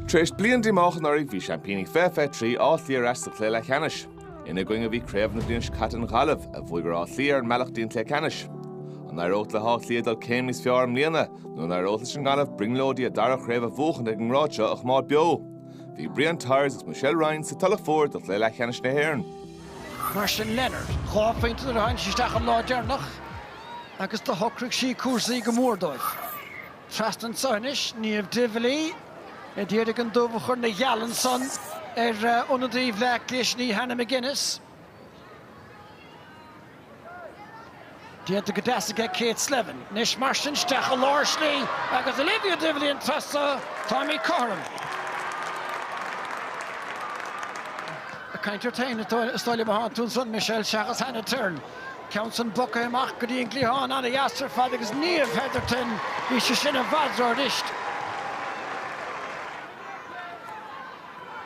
Treis blian dimach nori bhí champíní fefe trí áthliar as sa clé le Ceannais. Ina going a bhí Craobh na blian catan Galibh a bhuigur áthliar meach dín clé Ceannais. An airót le háthliad al céimnis fiarm líana, nó an airót leis an Galibh bringlódí a dara Craobh a bhuachan ag an ráte ach mád bio. Bhí Brian Tyres is Michelle Ryan sa talach fór do clé le Ceannais na Héireann. Martin Leonard, Craobh ar hain sisteach an láidearnach, agus do hocraigh sí cuasaí go mórdóibh. Trastan Ceannais, níomh Divlí, a dhéireadh an dómhachar na Gheallan son onadíomh le Cliath Hannah McGuinness. Dhéireadh go deasach Kate Slevin, Nis Martin steach a Lárslí, agus Olivia Divlí an trasa Tommy Coram. Cainteartain stáile behan tún son Michelle Seachas Hannah Turn. Council Bucca amach go dtíon Cliath anna Yasser fad agus níomh Heatherton bhí sé sin a bhadrár ist.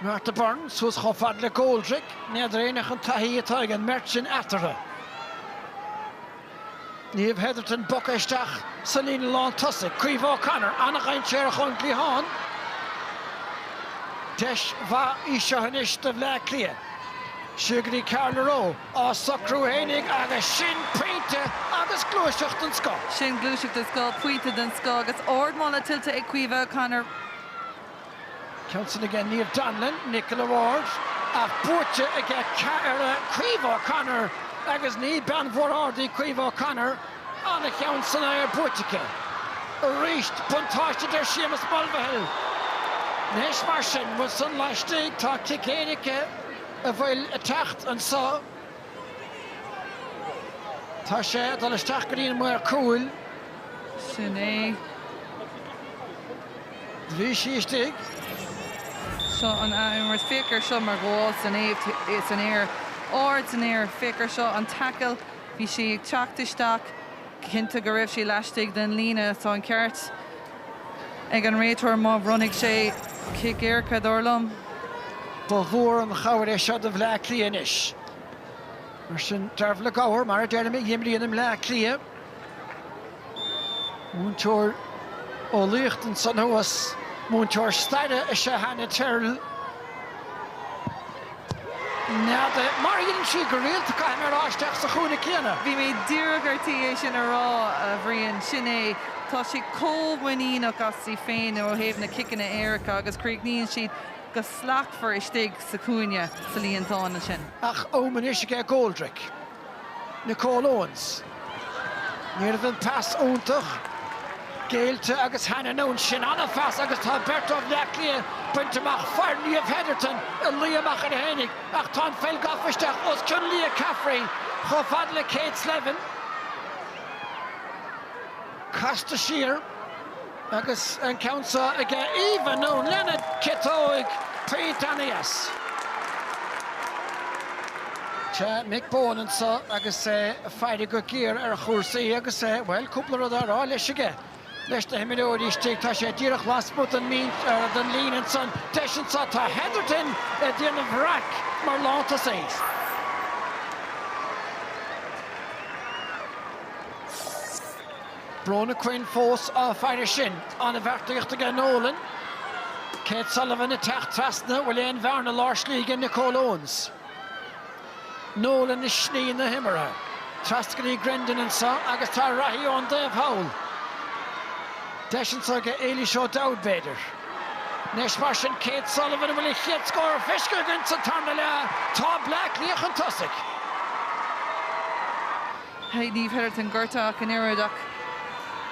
Martha Burns was chá fad le Goldrick, néad réanach an taithí atá an Merchant Atara. Níomh Heatherton Bucca isteach Salín Lán Tusa, Craobh O'Connor, annach ein séir chun Cliath. Deis bha isio de bhle Cliath. Siogri Carl Rowe, a socrú hénig agus sin peinte agus glúiseacht an sco. Sin glúiseacht an sco, puinte den sco agus ordmála tilta ag Craobh O'Connor. Council again, Niamh Donlan, Nicola Ward, a Buaicphointí ag Craobh O'Connor agus ní ban vorardi Craobh O'Connor anna Council ar Buaicphointí. Ríist buntáiste der Seamus Mulvihill. Nes mar sin mu san leistigh tá cicéinice a bhfuil a techt an sa. Tá sé dal isteach go dtíana mar cúil. Sin é. Bhí síostig. Seo an mar fécar seo mar gháil san éh san éir. Ord san éir fécar seo an tackle. Bhí si teachtisteach cinnte go raibh sí leistigh den lína tá an ceart. Ag an réiteoir má bhronnig sé kick Erka Dorlum. Ba bhór an chabhar é seo do bhle Cliath inis. Mar sin dearbh le gabhar mar deirna mé dhimlíonn le Cliath. Múnteoir ó Leath an san huas. Múnteoir staide is se Hannah Turl. Nada, mar dhéann si go rialta caiim ar áisteach sa chúna céanna. Bhí mé díregartí é sin a rá a bhríonn sin é. Tá si cóhhaíach as sí féin ó héamh na kiccanna Éirica agus críogníonn siad go slachfar istigh sa cúine sa líontána sin. Ach óman is ag Goldrick. Nicole Owens. Níor bhfuil pass óntach. Géilte agus Hannah nón sin anna fas agus tá Bertov le Cliath buinteach fear Níomh Heatherton a líamach ar hénig ach tá féil gafisteach os cún Leah Caffrey chá fad le Kate Slevin. Casta Shear agus an Council ag Eva nón Leonard Kittóig Peitanias. Tá Mick Bonan sa agus feidir go géir ar chósaí agus well cúpla rud ará leis aige. Leis na himimeóirí istigh tá sé díreach lasput an mín den lín an son deisian sa tá Heatherton a déanamh rac mar láta séis. Brona Quinn fós a feidir sin an a bheartaíocht ag Nolan. Kate Sullivan a techt trasna bhfuil éon bhearna Lárslí ag Nicole Owens. Nolan is sní na himara. Trascaní Grendon an sa agus tá rathí ón Dave Howell. Deisian sa ag Éilí Seo Dowdbéidir. Nes mar sin Kate Sullivan bhfuil i chiad scór fisca gant sa tarna le tá Black Leach an tosig. Hey, Níomh Heatherton gurtach an éireadach.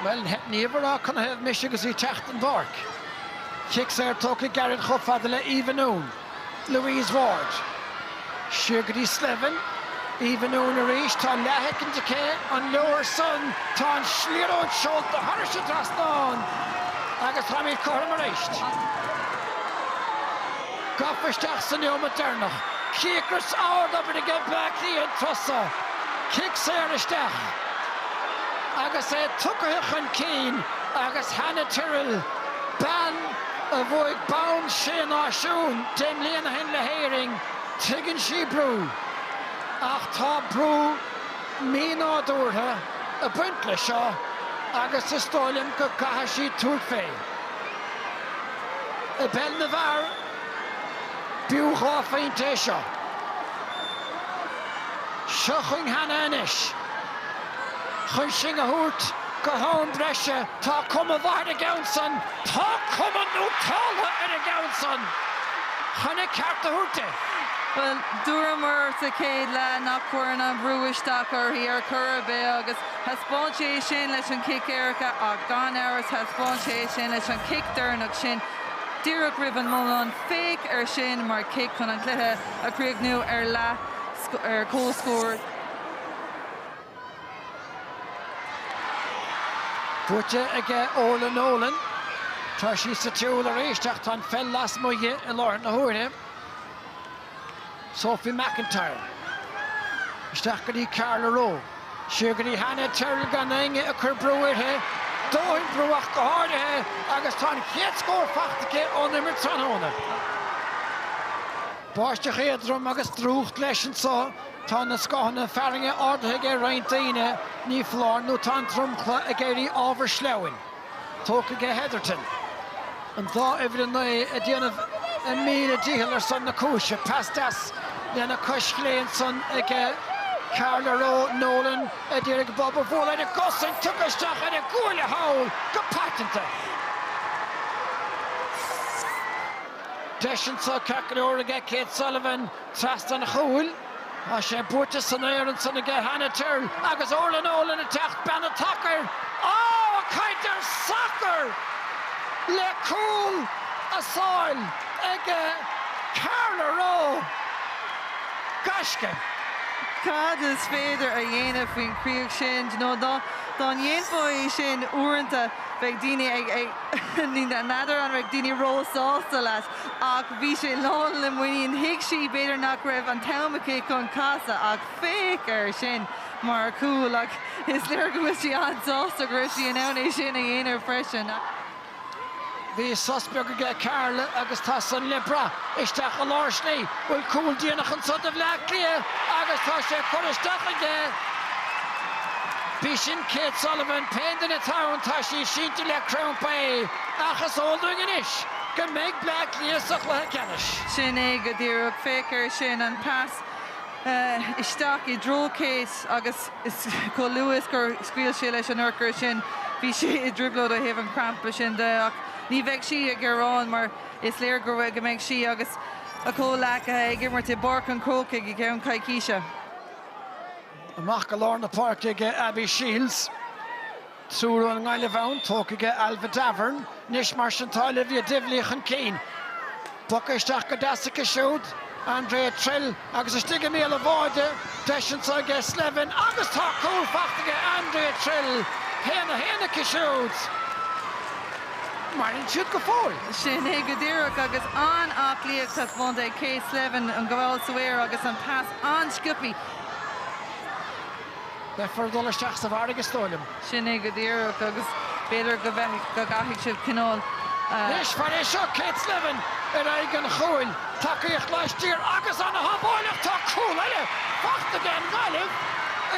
Well, níomh chun a hebh mis agus í techt an barc. Kicks tóca Garrett chofad le Eva Noon. Louise Ward. Siogri Slevin. Eva Noon a ríis tá lethec an decé an leabhar son tá an slíróid seolt a thar se trasnán agus tá mí chum a ríist. Gafisteach san neom a dernach. Kickers áard ab ag Black Leach an trosa. Kicks isteach. Agus tucach an cín agus Hannah Turl. Ban a bhuaig bán sin áisiún dem líana hen le héiring tuigeann sí brú. Ach tá brú mí nádúrtha a buint le seo agus is stáilm go catha sí túr féin. bell na bhar Buaicphointí seo. Seochain hana inis. Chun sin a thuairt go hán breise tá cuma bhaid a gceann tá cuma nútála ar a gceann. Chuna ceart a thuairte. Well, dúramar sa céad le nach cuairn an brúisteach ar hí ar Craobh agus haspáinté sin leis an kick Erica a gan áras haspáinté sin leis an kick dúrnach sin. Díreach ribh an món féic ar sin mar kick chun an cluiche a críognú ar le ar cóscóir. Bute aige Orla Nolan. Tá sí sa tiúil ar éisteach tá fell las muige i láir na thuairne. Sophie McIntyre. Isteach go dtí Carla Rowe. Siar go dtí Hannah Terrell gan inge a chur brúirthe. Dóin brúach go háirithe agus tá chéad scór fachtacha ón imir tróna. Báiste chéadrum agus drúcht leis an sá. Tá na scohanna ferringe ordathe ag rointaine ní flár nó tá trumchla a géirí ábhar sleabhain. Tóca ag Heatherton. An dá ifir an nui a déanamh a míle díhal ar son na cúise. Pastas lena coscléin son ag Carla Rowe Nolan a dtír ag Bob bhóla a gosan tucaisteach a gúla hawl go patanta. Deisian sa Cacaróir ag Kate Sullivan tras an chúil. A sé búta san éir an san ag Hannah Terrell agus Orla Nolan a techt ben a tacar. A caiidir soccer le cúl a sáil ag Carla Rowe. Gaisce. Cad is féidir a dhéanamh faoin críoch sin, dá dhéanfóí sin uaireanta beag daoine ní nadidir an beag daoine rósásta leis ach bhí sé lán le muoíonn hiic sí beidir nach raibh an tamaice chun casa ach féic ar sin mar cúil ach is léir go bhfuil sí ansásta go raibh sí an ann sin a dhéanamh freisin. Bhí Susberg ag Carla agus tá san libra isteach a láirsnaí bhfuil cúil díanach an sud a bhleach Cliath agus tá sé choristeach aige. Bhí sin Kate Sullivan pein in a town tá sí sinnte le Craobh Peil achas óldring inis go méid bleach Cliath sa chluiche Ceannais. Sin é go dtíreach féicear sin an pass isteach I drócéis agus is có luas gur scuil sé leis an orcar sin bhí sé I driblód a heh an crampa sin de ach ní bheith sí a gurrán mar is léir gur bhfuil go méid sí agus a cólacha ag gimmarte barc an cróca I gceann caiiciise. Amach go lár na parc ag Abby Shields. Súr an ngaile bhain tóca ag Alva Davern níos mar sin tá Olivia Divlích an cín. Bucaisteach go deasacha siúd Andrea Trill agus is stig míle bháide deisian sa ag Slevin agus tá cúil fachtaige Andrea Trill héana ciisiúd. Marin siúd go fóil. Sin é go dtíreach agus an ach Cliath tá bhainte Kate Slevin an gabháil suair agus an pass an sciupi. Befar dulaisteach sa bhar agus tólim. Sin é go dtíreach agus beidir go bheith go gaithigh sibh cinál. Nis far é seo Kate Slevin ar aig an chúil takeíocht leistír agus an a habáileach tá cúil eile fachtaige an Gaillimh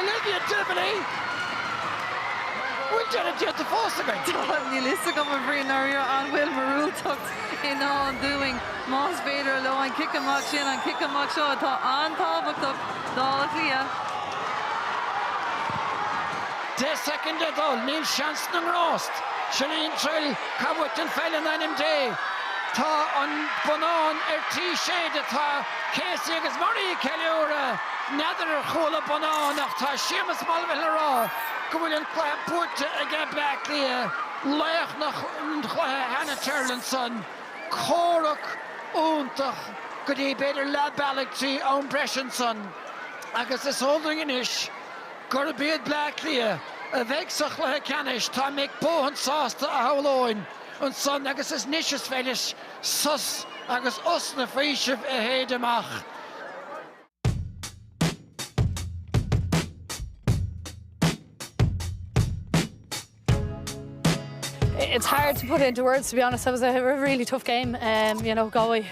Olivia Divlích. Bhfuil dead a déad a fósagain. Ní lista go mar bhríon áir an bhfuil marúltacht in an doing más beidir le an kick amach sin an kick amach seo atá antábhachtach dá Cliath. 10 second dul, níl seans na rást. Sinead Trill cabhacht an fellan anim dé. Tá an banán ar tí séide tá Casey agus Marie Kellyúra nadidir ar chola banán ach tá Seamus Malville rá. Go bhfuil an puirte ag Black Cliath leach nach chluithe Hannah Terrell an son. Córach úntach go dtí beidir le bailachtaí ón breisin son. Agus is holding inis gur bíad Black Cliath a bheith sa chluithe Ceannais tá méid bóhan sásta a hallóin an son agus is níos féiles sus agus os na frísibh a héad amach. It's hard to put into words, to be honest. It was a really tough game. You know, Galway,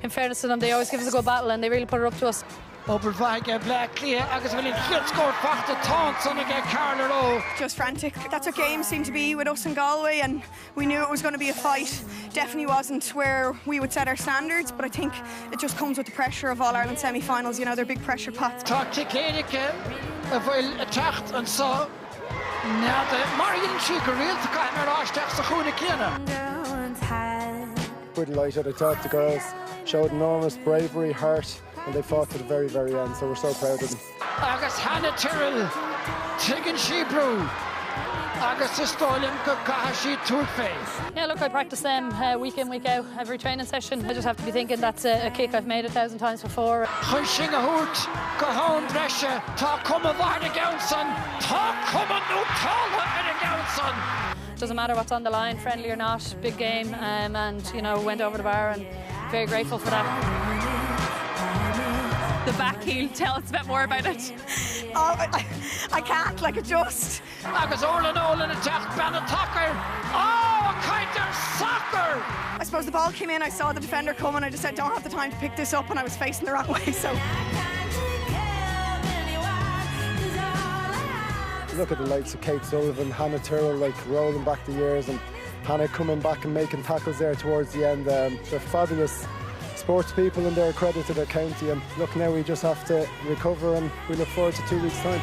in fairness to them, they always give us a good battle and they really put it up to us. Over Vaga Black Cliath, agus bhfuil Cliath scored facht a taunt son again Carla Rowe. Just frantic. That's what games seem to be with us in Galway, and we knew it was going to be a fight. Definitely wasn't where we would set our standards, but I think it just comes with the pressure of All-Ireland semi-finals. You know, they're big pressure pots. Tactic Erika, a bhfuil a tacht and so. Now the Marion Chigaril to cut her off the Khuna Kiana. We're delighted. I thought the girls showed enormous bravery, heart, and they fought to the very, very end, so we're so proud of them. Agus Hannah Tyrrell, Tigan Shebrew, Agus Stolen Kukahashi Turfe. Yeah, look, I practice them week in, week out, every training session. I just have to be thinking that's a kick I've made 1,000 times before. Hunching a hoot, Cajon Brescia, Ta Cuma Varda Gownson, Ta Cuma Nutala and a Gownson. Doesn't matter what's on the line, friendly or not, big game, and you know, went over the bar and very grateful for that. The back heel, tell us a bit more about it. Oh, I can't, like, it just... Agus Orlan attack, Bennett Tucker. Oh, a kind of soccer! I suppose the ball came in, I saw the defender come, and I just said, don't have the time to pick this up, and I was facing the wrong way, so... Look at the likes of Kate Sullivan, Hannah Tyrrell, like rolling back the years, and Hannah coming back and making tackles there towards the end. They're fabulous sports people, and they're a credit to their county. And look, now we just have to recover, and we look forward to 2 weeks' time.